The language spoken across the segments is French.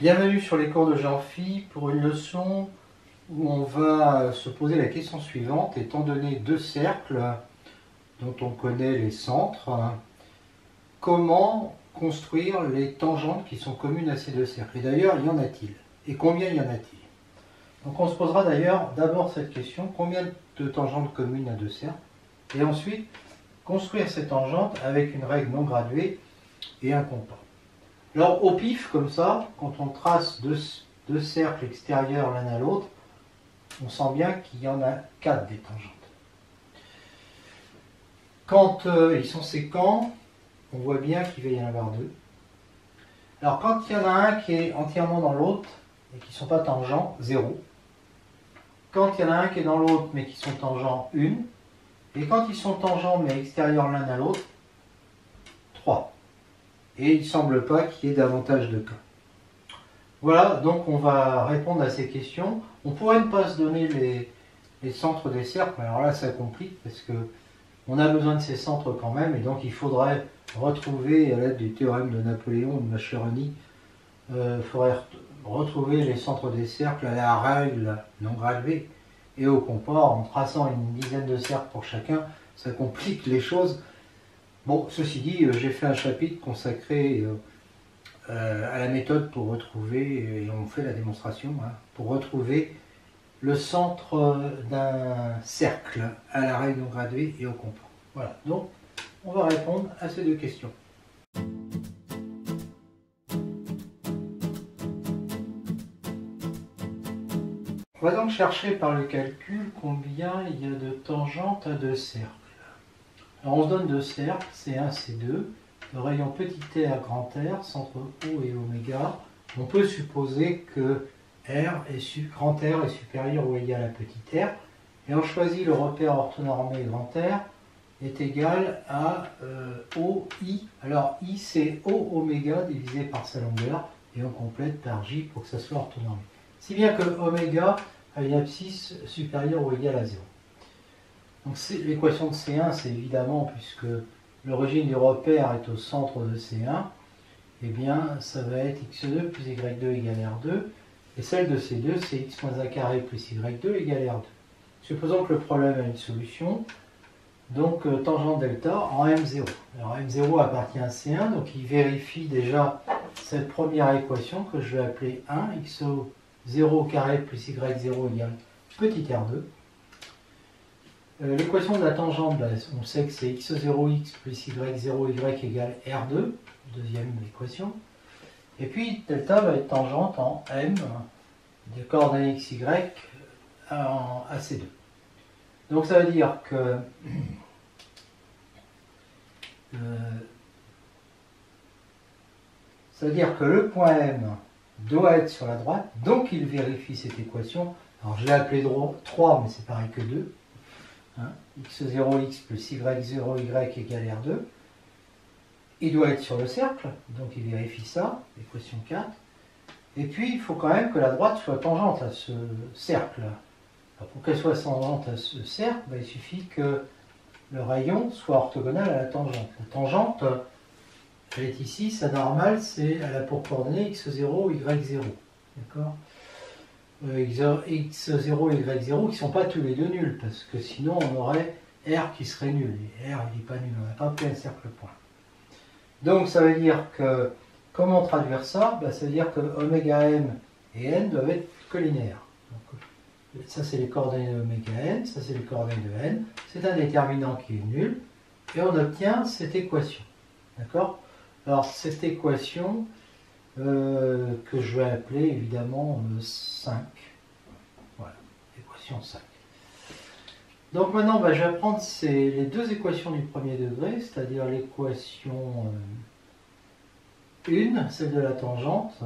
Bienvenue sur les cours de Jean-Phi pour une leçon où on va se poser la question suivante. Étant donné deux cercles dont on connaît les centres, comment construire les tangentes qui sont communes à ces deux cercles? Et d'ailleurs, y en a-t-il? Et combien y en a-t-il? Donc on se posera d'ailleurs d'abord cette question, combien de tangentes communes à deux cercles? Et ensuite, construire ces tangentes avec une règle non graduée et un compas. Alors au pif, comme ça, quand on trace deux cercles extérieurs l'un à l'autre, on sent bien qu'il y en a 4 des tangentes. Quand ils sont séquents, on voit bien qu'il va y en avoir 2. Alors quand il y en a un qui est entièrement dans l'autre et qui ne sont pas tangents, 0. Quand il y en a un qui est dans l'autre mais qui sont tangents, 1. Et quand ils sont tangents mais extérieurs l'un à l'autre, 3. Et il ne semble pas qu'il y ait davantage de cas. Voilà, donc on va répondre à ces questions. On pourrait ne pas se donner les centres des cercles, alors là ça complique parce que on a besoin de ces centres quand même, et donc il faudrait retrouver, à l'aide du théorème de Napoléon, de Mascheroni, il faudrait retrouver les centres des cercles à la règle non graduée et au compas, en traçant une dizaine de cercles pour chacun, ça complique les choses. Bon, ceci dit, j'ai fait un chapitre consacré à la méthode pour retrouver, et on fait la démonstration, pour retrouver le centre d'un cercle à la règle non graduée et au compas. Voilà, donc on va répondre à ces deux questions. On va donc chercher par le calcul combien il y a de tangentes à deux cercles. Alors on se donne deux cercles, C1, C2, le rayon petit r, grand R, centre O et oméga. On peut supposer que grand R est supérieur ou égal à petit r, et on choisit le repère orthonormé grand R est égal à OI. Alors I c'est O oméga divisé par sa longueur, et on complète par J pour que ça soit orthonormé. Si bien que oméga a une abscisse supérieure ou égale à 0. Donc l'équation de C1, c'est évidemment, puisque l'origine du repère est au centre de C1, eh bien ça va être x2 plus y2 égale R2, et celle de C2, c'est x moins a carré plus y2 égale R2. Supposons que le problème a une solution, donc tangente delta en M0. Alors M0 appartient à C1, donc il vérifie déjà cette première équation que je vais appeler 1, x0 carré plus y0 égale petit R2. L'équation de la tangente, on sait que c'est x0x plus y0y égale R2, deuxième équation. Et puis delta va être tangente en M des coordonnées xy à C2. Donc ça veut dire que le point M doit être sur la droite, donc il vérifie cette équation. Alors je l'ai appelé 3, mais c'est pareil que 2. x0x plus y0y égale R2. Il doit être sur le cercle, donc il vérifie ça, équation 4. Et puis il faut quand même que la droite soit tangente à ce cercle. Alors, pour qu'elle soit tangente à ce cercle, il suffit que le rayon soit orthogonal à la tangente. La tangente, elle est ici, sa normale, elle a pour coordonnée x0, y0. D'accord ? x0 et y0 qui ne sont pas tous les deux nuls, parce que sinon on aurait R qui serait nul. Et R il n'est pas nul, on n'a pas pris un cercle point. Donc ça veut dire que, comment traduire ça? Ça veut dire que oméga m et n doivent être collinaires. Donc, ça c'est les coordonnées de oméga n, ça c'est les coordonnées de n. C'est un déterminant qui est nul, et on obtient cette équation. D'accord? Alors cette équation, que je vais appeler évidemment 5. Voilà, équation 5. Donc maintenant, je vais prendre les deux équations du premier degré, c'est-à-dire l'équation 1, celle de la tangente,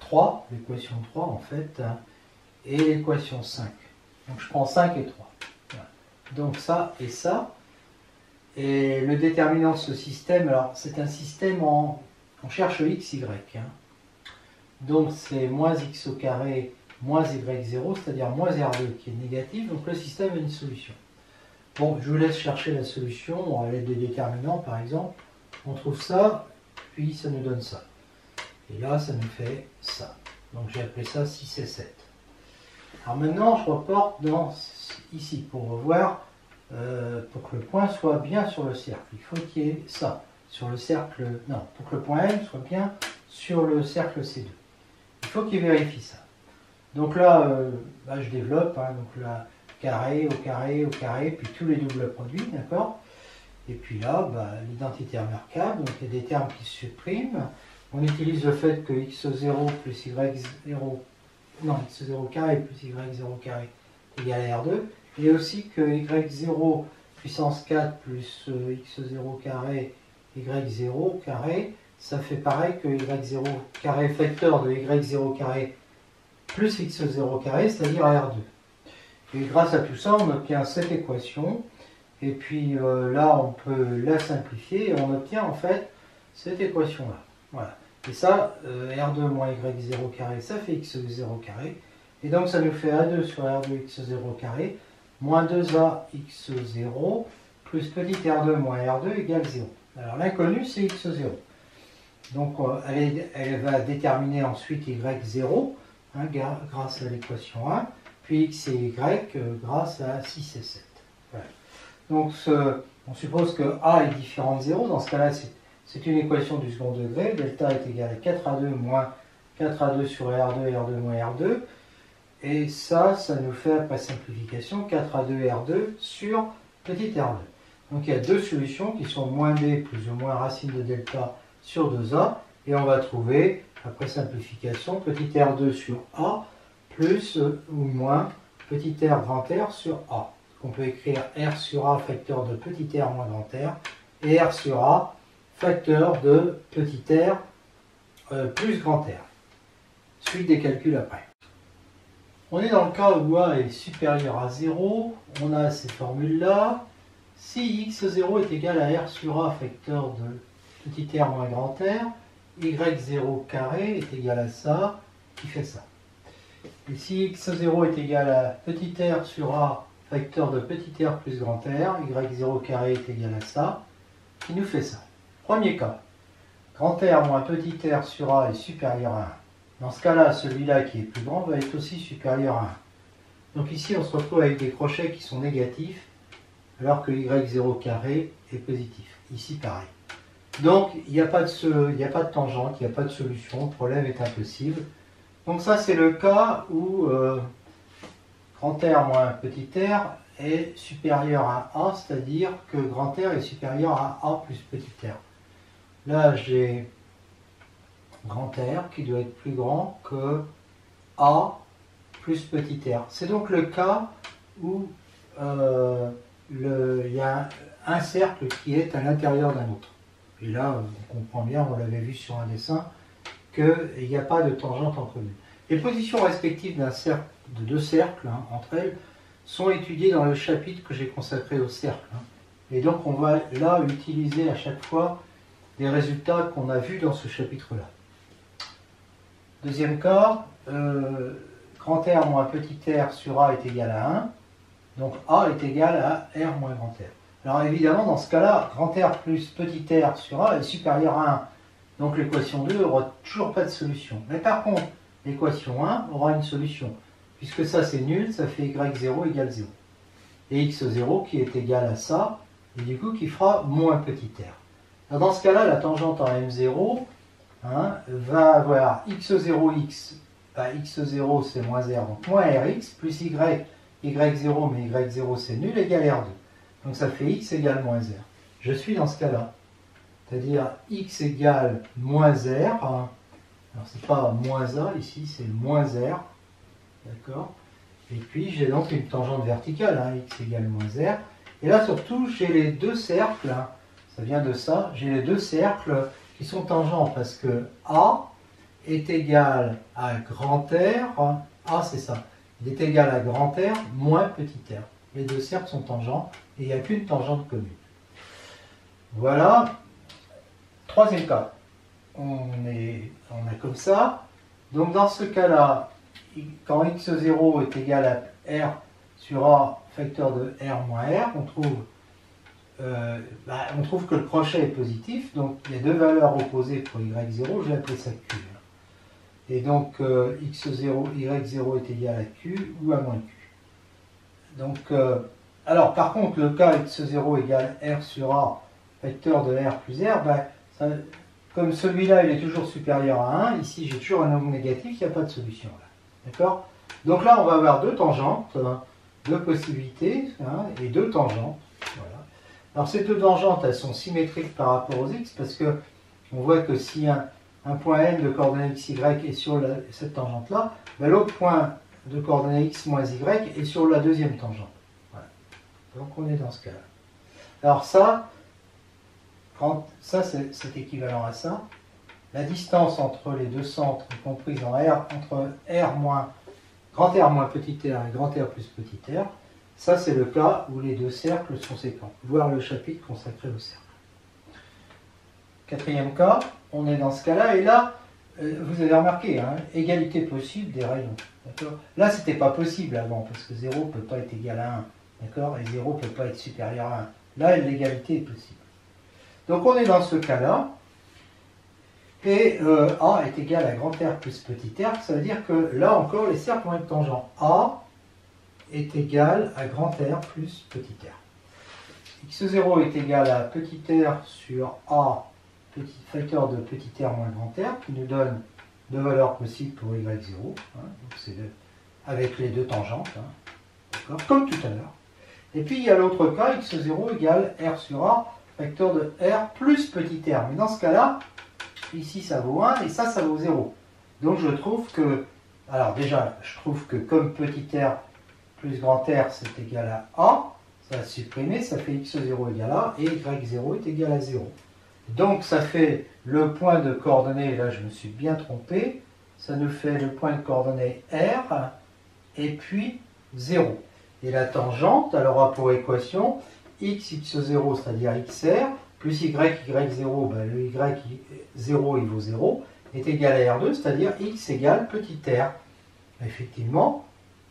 3, l'équation 3 en fait, et l'équation 5. Donc je prends 5 et 3. Voilà. Donc ça et ça. Et le déterminant de ce système, alors c'est un système on cherche x, y. Donc c'est moins x au carré moins y0, c'est-à-dire moins R2 qui est négatif, donc le système a une solution. Bon, je vous laisse chercher la solution à l'aide des déterminants par exemple. On trouve ça, puis ça nous donne ça. Et là, ça nous fait ça. Donc j'ai appelé ça 6 et 7. Alors maintenant, je reporte ici pour revoir, pour que le point soit bien sur le cercle. Il faut qu'il y ait ça sur le cercle. Non, pour que le point M soit bien sur le cercle C2. Il faut qu'il vérifie ça. Donc là, je développe, donc là, carré, au carré, au carré, puis tous les doubles produits, d'accord? Et puis là, l'identité remarquable, donc il y a des termes qui se suppriment. On utilise le fait que x0 plus y0, non, x0 carré plus y0 carré égale à R2, et aussi que y0 puissance 4 plus x0 carré, y0 carré, ça fait pareil que y0 carré facteur de y0 carré plus x0 carré, c'est-à-dire R2. Et grâce à tout ça, on obtient cette équation. Et puis là, on peut la simplifier et on obtient en fait cette équation-là. Voilà. Et ça, R2 moins Y0 carré, ça fait X0 carré. Et donc ça nous fait A2 sur R2 X0 carré, moins 2A X0, plus petit R2 moins R2 égale 0. Alors l'inconnu, c'est X0. Donc elle va déterminer ensuite Y0, grâce à l'équation 1, puis X et Y grâce à 6 et 7. Voilà. Donc on suppose que A est différent de 0. Dans ce cas-là, c'est une équation du second degré. Delta est égal à 4A2 moins 4A2 sur R2, R2 moins R2. Et ça nous fait, après simplification, 4A2 R2 sur petit R2. Donc il y a deux solutions qui sont moins B plus ou moins racine de delta sur 2A. Et on va trouver, après simplification, petit R2 sur A plus ou moins petit R grand R sur A. On peut écrire R sur A facteur de petit r moins grand R et R sur A facteur de petit r plus grand R. Suite des calculs après. On est dans le cas où A est supérieur à 0. On a ces formules-là. Si x0 est égal à R sur A facteur de petit r moins grand R, y0 carré est égal à ça, qui fait ça. Et si x0 est égal à petit r sur A facteur de petit r plus grand R, y0 carré est égal à ça, qui nous fait ça. Premier cas, grand R moins petit r sur A est supérieur à 1. Dans ce cas-là, celui-là qui est plus grand va être aussi supérieur à 1. Donc ici, on se retrouve avec des crochets qui sont négatifs, alors que y0 carré est positif. Ici, pareil. Donc, il n'y a pas de tangente, il n'y a pas de solution, le problème est impossible. Donc ça, c'est le cas où grand R moins petit r est supérieur à A, c'est-à-dire que grand R est supérieur à A plus petit r. Là, j'ai grand R qui doit être plus grand que A plus petit r. C'est donc le cas où il y a un cercle qui est à l'intérieur d'un autre. Et là, on comprend bien, on l'avait vu sur un dessin, qu'il n'y a pas de tangente entre eux. Les positions respectives de deux cercles, entre elles, sont étudiées dans le chapitre que j'ai consacré au cercle. Et donc on va là utiliser à chaque fois des résultats qu'on a vus dans ce chapitre-là. Deuxième cas, grand R moins petit r sur A est égal à 1. Donc A est égal à R moins grand R. Alors évidemment, dans ce cas-là, grand R plus petit r sur A est supérieur à 1. Donc l'équation 2 n'aura toujours pas de solution. Mais par contre, l'équation 1 aura une solution. Puisque ça c'est nul, ça fait y0 égale 0. Et x0 qui est égal à ça, et du coup qui fera moins petit r. Alors dans ce cas-là, la tangente en M0 va avoir x0x, x0 c'est moins r, donc moins rx, plus y, y0, mais y0 c'est nul, égale r2. Donc ça fait x égale moins r. Je suis dans ce cas-là. C'est-à-dire x égale moins r. Alors c'est pas moins a ici, c'est moins r. D'accord. Et puis j'ai donc une tangente verticale, x égale moins r. Et là surtout, j'ai les deux cercles, ça vient de ça, j'ai les deux cercles qui sont tangents parce que A est égal à grand R, A c'est ça, il est égal à grand R moins petit r. Les deux cercles sont tangents et il n'y a qu'une tangente commune. Voilà. Troisième cas. On a comme ça. Donc dans ce cas-là, quand x0 est égal à R sur A facteur de R moins R, on trouve que le crochet est positif. Donc il y a deux valeurs opposées pour y0, je vais appeler ça Q. Et donc x0, y0 est égal à q ou à moins q. Donc, alors par contre, le cas x0 égale r sur a, vecteur de r plus r, ben, comme celui-là il est toujours supérieur à 1, ici j'ai toujours un nombre négatif, il n'y a pas de solution là. D'accord? Donc là on va avoir deux tangentes, deux possibilités, hein, et deux tangentes. Voilà. Alors ces deux tangentes elles sont symétriques par rapport aux x parce que on voit que si un point n de coordonnées x, y est sur cette tangente là, ben, l'autre point de coordonnées x moins y est sur la deuxième tangente. Voilà. Donc on est dans ce cas-là. Alors ça c'est équivalent à ça. La distance entre les deux centres est comprise en R, entre R moins, grand R moins petit r et grand R plus petit r. Ça c'est le cas où les deux cercles sont séquents. Voir le chapitre consacré au cercle. Quatrième cas, on est dans ce cas-là, et là, vous avez remarqué, hein, égalité possible des rayons. Là, c'était pas possible avant, parce que 0 ne peut pas être égal à 1. D'accord? Et 0 ne peut pas être supérieur à 1. Là, l'égalité est possible. Donc, on est dans ce cas-là, et A est égal à grand R plus petit r. Ça veut dire que là encore, les cercles vont être tangents. A est égal à grand R plus petit r. x0 est égal à petit r sur A, petit facteur de petit r moins grand R, qui nous donne deux valeurs possibles pour y0, hein, donc c'est avec les deux tangentes, hein, comme tout à l'heure. Et puis il y a l'autre cas, x0 égale r sur a, facteur de r plus petit r. Mais dans ce cas-là, ici ça vaut 1 et ça vaut 0. Donc je trouve que, alors déjà, je trouve que comme petit r plus grand R c'est égal à a, ça va supprimer, ça fait x0 égale à et y0 est égal à 0. Donc ça fait le point de coordonnées, là je me suis bien trompé, ça nous fait le point de coordonnées R et puis 0. Et la tangente, elle aura pour équation x, x0, c'est-à-dire xr, plus y, y0, ben le y0 il vaut 0, est égal à R2, c'est-à-dire x égale petit r. Effectivement,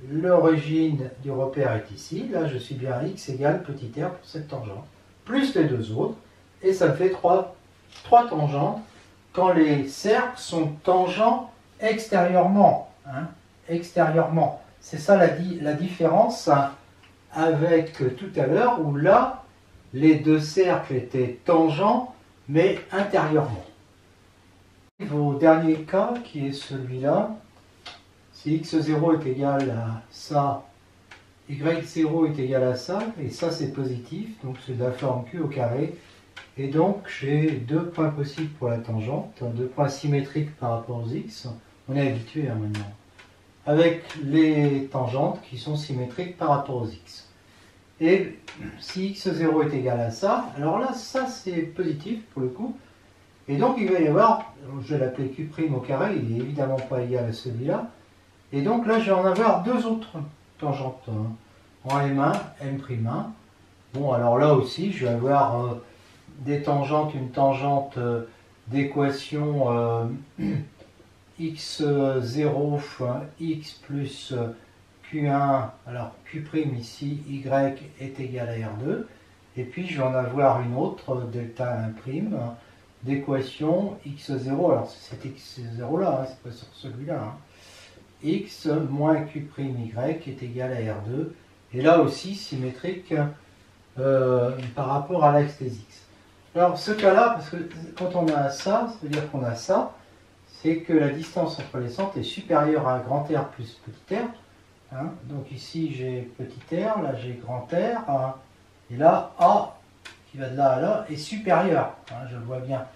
l'origine du repère est ici, là je suis bien à x égale petit r pour cette tangente, plus les deux autres, et ça me fait trois tangentes quand les cercles sont tangents extérieurement. Hein, extérieurement. C'est ça la différence avec tout à l'heure où là, les deux cercles étaient tangents mais intérieurement. Au dernier cas qui est celui-là, si x0 est égal à ça, y0 est égal à ça, et ça c'est positif, donc c'est de la forme q au carré. Et donc, j'ai deux points possibles pour la tangente, deux points symétriques par rapport aux x. On est habitué maintenant. Avec les tangentes qui sont symétriques par rapport aux x. Et si x0 est égal à ça, alors là, ça c'est positif pour le coup. Et donc, il va y avoir, je vais l'appeler q' au carré, il n'est évidemment pas égal à celui-là. Et donc là, je vais en avoir deux autres tangentes. En M1, M'1. Bon, alors là aussi, je vais avoir des tangentes, une tangente d'équation x0 x plus q1, alors q' ici, y est égal à r2, et puis je vais en avoir une autre, delta 1', d'équation x0, alors c'est x0 là, hein, c'est pas sur celui-là, hein, x moins q' y est égal à r2, et là aussi symétrique par rapport à l'axe des x. Alors ce cas-là, parce que quand on a ça, ça veut dire qu'on a ça, c'est que la distance entre les centres est supérieure à grand R plus petit r. Hein. Donc ici j'ai petit r, là j'ai grand R, hein. Et là A, qui va de là à là, est supérieur, hein, je le vois bien.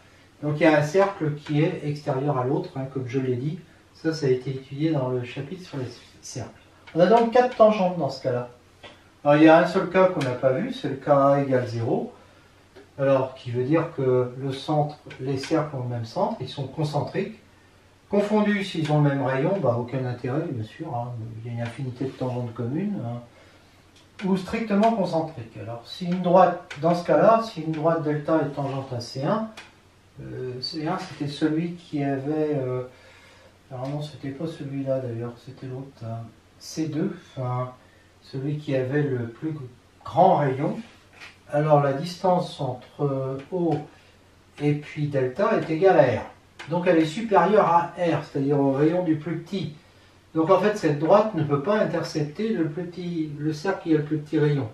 Donc il y a un cercle qui est extérieur à l'autre, hein, comme je l'ai dit. Ça a été étudié dans le chapitre sur les cercles. On a donc 4 tangentes dans ce cas-là. Alors il y a un seul cas qu'on n'a pas vu, c'est le cas A égale 0. Alors, qui veut dire que le centre, les cercles ont le même centre, ils sont concentriques. Confondus, s'ils ont le même rayon, bah, aucun intérêt, bien sûr, hein, il y a une infinité de tangentes communes. Hein, ou strictement concentriques. Alors, si une droite, dans ce cas-là, si une droite delta est tangente à C1, C1 c'était celui qui avait... alors non, c'était pas celui-là d'ailleurs, c'était l'autre, hein, C2, enfin, celui qui avait le plus grand rayon. Alors la distance entre O et puis delta est égale à R. Donc elle est supérieure à R, c'est-à-dire au rayon du plus petit. Donc en fait, cette droite ne peut pas intercepter le cercle qui a le plus petit rayon.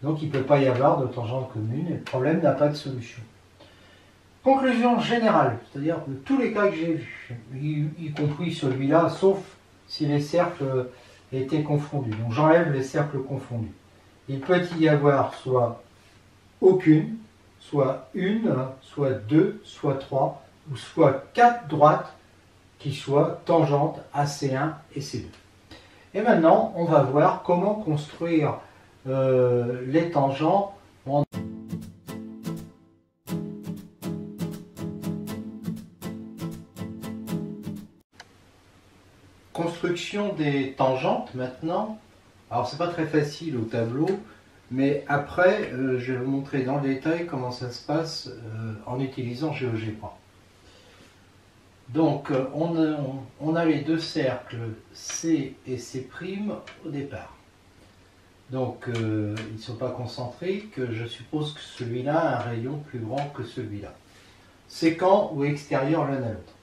Donc il ne peut pas y avoir de tangente commune et le problème n'a pas de solution. Conclusion générale, c'est-à-dire de tous les cas que j'ai vus, y compris celui-là, sauf si les cercles étaient confondus. Donc j'enlève les cercles confondus. Il peut y avoir soit aucune, soit une, soit deux, soit trois, ou soit quatre droites qui soient tangentes à C1 et C2. Et maintenant, on va voir comment construire les tangents en construction des tangentes maintenant. Alors c'est pas très facile au tableau, mais après je vais vous montrer dans le détail comment ça se passe en utilisant GeoGebra. Donc on a les deux cercles C et C' au départ. Donc ils ne sont pas concentriques, je suppose que celui-là a un rayon plus grand que celui-là. Sécant ou extérieur l'un à l'autre.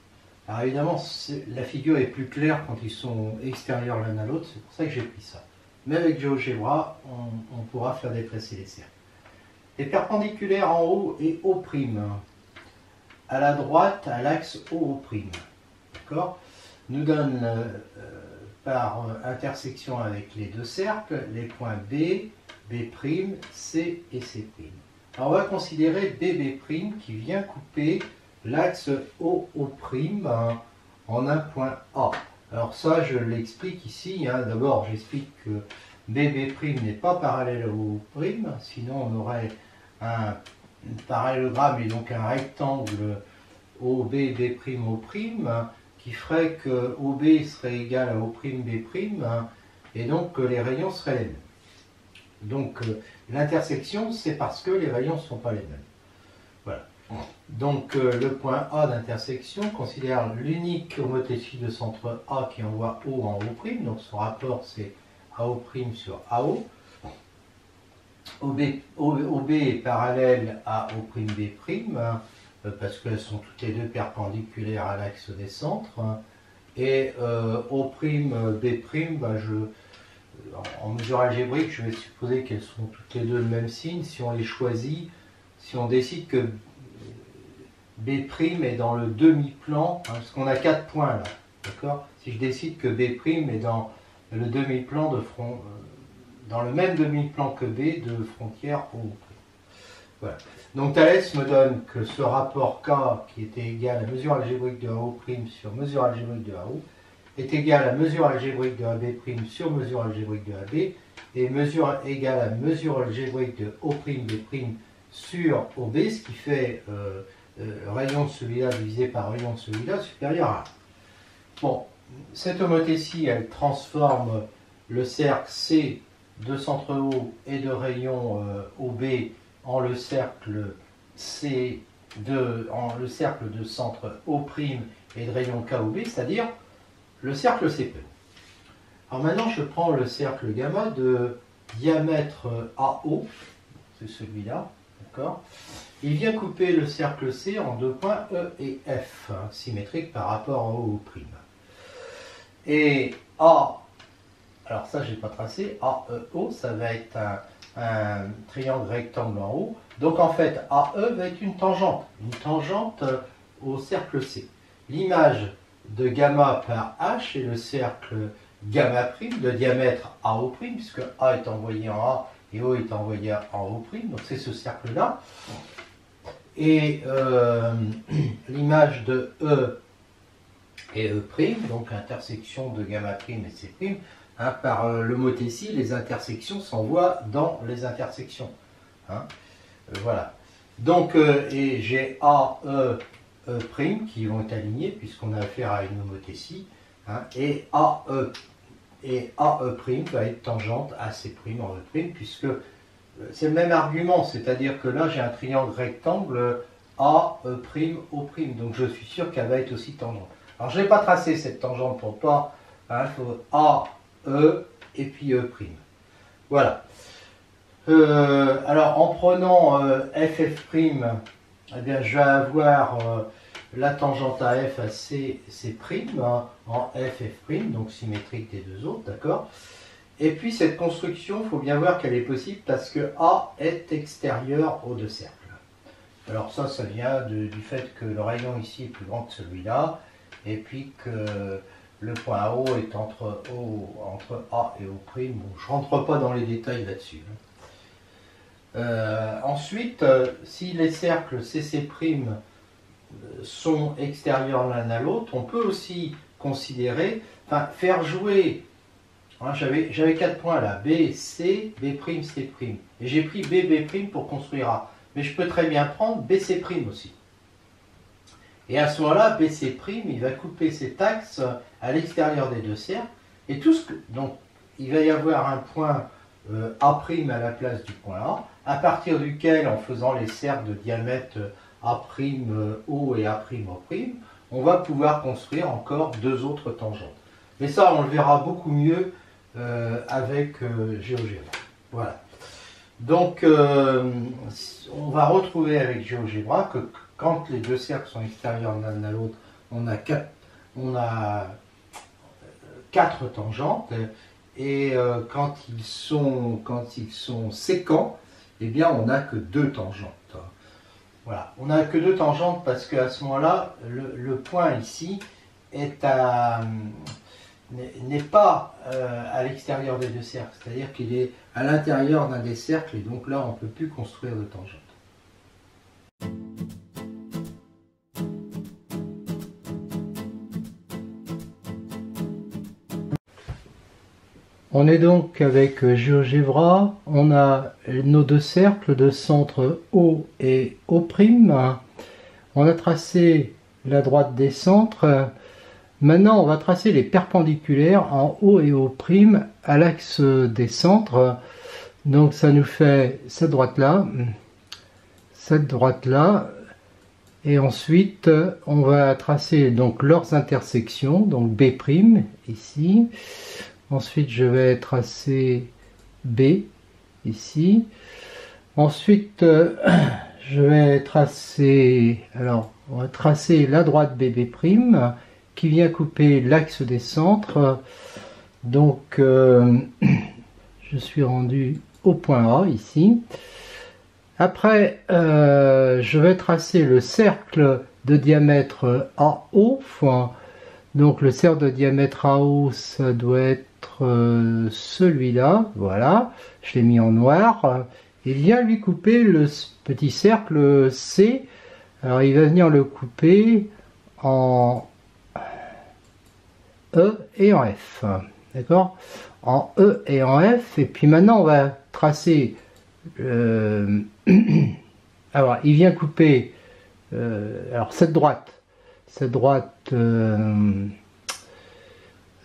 Alors évidemment, la figure est plus claire quand ils sont extérieurs l'un à l'autre, c'est pour ça que j'ai pris ça. Mais avec GeoGebra, on pourra faire déplacer les cercles. Les perpendiculaires en haut et O', à la droite, à l'axe OO', d'accord, nous donne par intersection avec les deux cercles les points B, B', C et C'. Alors on va considérer BB' qui vient couper l'axe OO' en un point A. Alors ça, je l'explique ici. D'abord, j'explique que BB' n'est pas parallèle à OO', sinon on aurait un parallélogramme et donc un rectangle OB, B', O', qui ferait que OB serait égal à O', B', et donc les rayons seraient les mêmes. Donc l'intersection, c'est parce que les rayons ne sont pas les mêmes. Voilà. Donc le point A d'intersection considère l'unique homothétie de centre A qui envoie O en O', donc son rapport c'est AO' sur AO. OB est parallèle à O', B', parce qu'elles sont toutes les deux perpendiculaires à l'axe des centres. Et O', B', en mesure algébrique, je vais supposer qu'elles sont toutes les deux le même signe. Si on les choisit, si on décide que B' est dans le demi-plan, parce qu'on a 4 points là, d'accord. Si je décide que B' est dans le demi-plan de front, dans le même demi-plan que B de frontière O'. Voilà. Donc Thalès me donne que ce rapport K, qui était égal à mesure algébrique de AO' sur mesure algébrique de AO, est égal à mesure algébrique de AB' sur mesure algébrique de AB, et mesure égale à mesure algébrique de O', B' sur OB, ce qui fait rayon de celui-là divisé par rayon de celui-là supérieur à 1. Bon, cette homothétie, elle transforme le cercle C de centre O et de rayon OB en le cercle C en le cercle de centre O' et de rayon KOB, c'est-à-dire le cercle CP. Alors maintenant, je prends le cercle gamma de diamètre AO, c'est celui-là, d'accord. Il vient couper le cercle C en deux points E et F, symétriques par rapport à OO'. Et A, alors ça j'ai pas tracé, AEO, ça va être un triangle rectangle en haut. Donc en fait, AE va être une tangente au cercle C. L'image de gamma par H est le cercle gamma' de diamètre AO', puisque A est envoyé en A et O est envoyé en O', donc c'est ce cercle-là. Et l'image de E et E', donc intersection de gamma' et C', par l'homothétie, les intersections s'envoient dans les intersections. Voilà. Donc, et j'ai A, E, E' qui vont être alignés, puisqu'on a affaire à une homothétie, et AE va être tangente à C' en E', puisque c'est le même argument, c'est-à-dire que là j'ai un triangle rectangle A, E', O', donc je suis sûr qu'elle va être aussi tangente. Alors je n'ai pas tracé cette tangente pour pas, il faut A, E et puis E'. Voilà. Alors en prenant FF', eh bien, je vais avoir la tangente AF à C, c'est prime, hein, en F, F', donc symétrique des deux autres, d'accord? Et puis cette construction, il faut bien voir qu'elle est possible parce que A est extérieur aux deux cercles. Alors ça vient du fait que le rayon ici est plus grand que celui-là, et puis que le point O est entre A et O'. Bon, je ne rentre pas dans les détails là-dessus. Ensuite, si les cercles CC' sont extérieurs l'un à l'autre, on peut aussi considérer, enfin faire jouer, hein, j'avais 4 points là, B, C, B', C', et j'ai pris B, B' pour construire A. Mais je peux très bien prendre BC' aussi. Et à ce moment-là, BC', il va couper cet axe à l'extérieur des deux cercles. Et tout ce que, donc, il va y avoir un point A' à la place du point A, à partir duquel, en faisant les cercles de diamètre A'O et A'O', on va pouvoir construire encore deux autres tangentes. Mais ça, on le verra beaucoup mieux avec GeoGebra. Voilà. Donc, on va retrouver avec GeoGebra que quand les deux cercles sont extérieurs l'un à l'autre, on a quatre tangentes, et quand ils sont séquents, eh bien, on n'a que deux tangentes. Voilà, on n'a que deux tangentes parce qu'à ce moment-là, le point ici n'est pas à l'extérieur des deux cercles, c'est-à-dire qu'il est à l'intérieur d'un des cercles, et donc là on ne peut plus construire de tangente. On est donc avec GeoGebra, on a nos deux cercles de centre O et O', on a tracé la droite des centres. Maintenant, on va tracer les perpendiculaires en O et O' à l'axe des centres. Donc, ça nous fait cette droite-là, et ensuite, on va tracer donc leurs intersections, donc B' ici. Ensuite, je vais tracer B ici. Ensuite, je vais tracer, alors, on va tracer la droite BB', qui vient couper l'axe des centres. Donc, je suis rendu au point A ici. Après, je vais tracer le cercle de diamètre AO. Donc, le cercle de diamètre AO, ça doit être celui-là. Voilà, je l'ai mis en noir. Il vient lui couper le petit cercle C. Alors, il va venir le couper en E et en F, d'accord, en E et en F. Et puis maintenant on va tracer alors il vient couper alors cette droite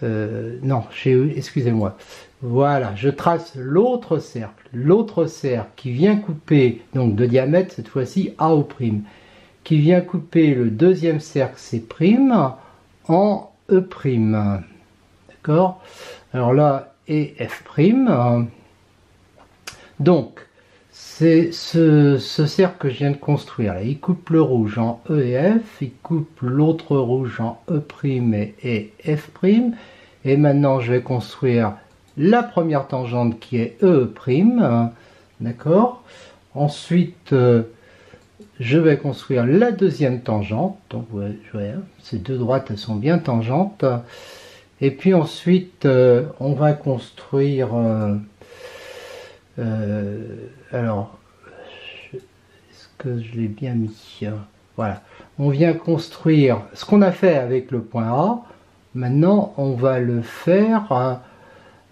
non, excusez-moi, voilà, je trace l'autre cercle qui vient couper, donc de diamètre cette fois-ci AO', qui vient couper le deuxième cercle C' en E', d'accord. Alors là, et F'. Donc, c'est ce cercle que je viens de construire. Là. Il coupe le rouge en E et F, il coupe l'autre rouge en E' et F'. Et maintenant, je vais construire la première tangente qui est E', d'accord. Ensuite, je vais construire la deuxième tangente. Donc, vous voyez, ces deux droites, elles sont bien tangentes. Et puis ensuite, on va construire... alors, est-ce que je l'ai bien mis? Voilà. On vient construire ce qu'on a fait avec le point A. Maintenant, on va le faire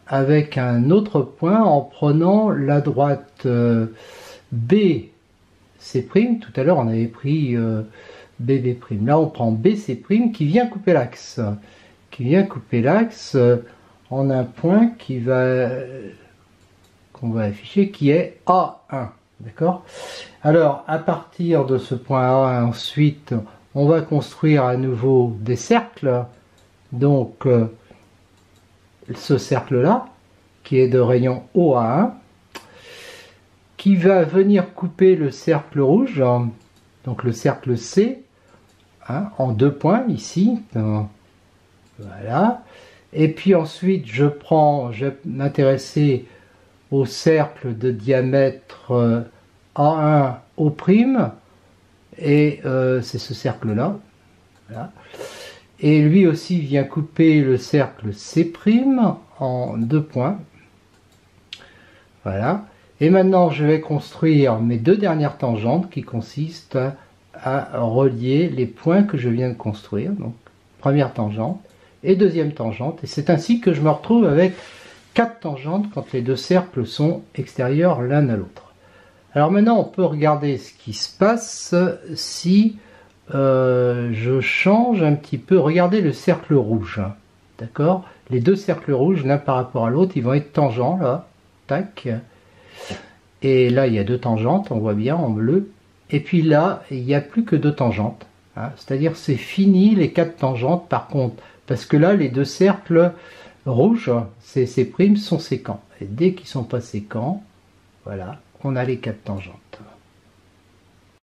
avec un autre point en prenant la droite B. C', tout à l'heure on avait pris BB'. Là on prend BC' qui vient couper l'axe. En un point qu'on va afficher qui est A1. D'accord? Alors à partir de ce point A1, ensuite on va construire à nouveau des cercles. Donc ce cercle-là, qui est de rayon OA1, qui va venir couper le cercle rouge, donc le cercle C, hein, en 2 points ici. Voilà. Et puis ensuite, je vais m'intéresser au cercle de diamètre A1 au', et c'est ce cercle-là. Voilà. Et lui aussi vient couper le cercle C' en 2 points. Voilà. Et maintenant, je vais construire mes 2 dernières tangentes qui consistent à relier les points que je viens de construire. Donc, première tangente et deuxième tangente. Et c'est ainsi que je me retrouve avec 4 tangentes quand les 2 cercles sont extérieurs l'un à l'autre. Alors maintenant, on peut regarder ce qui se passe si je change un petit peu. Regardez le cercle rouge. D'accord? Les 2 cercles rouges, l'un par rapport à l'autre, ils vont être tangents, là. Tac. Et là, il y a 2 tangentes, on voit bien en bleu. Et puis là, il n'y a plus que 2 tangentes. Hein. C'est-à-dire, c'est fini les 4 tangentes, par contre. Parce que là, les 2 cercles rouges, ces primes sont séquents. Et dès qu'ils sont pas séquents, voilà, on a les 4 tangentes.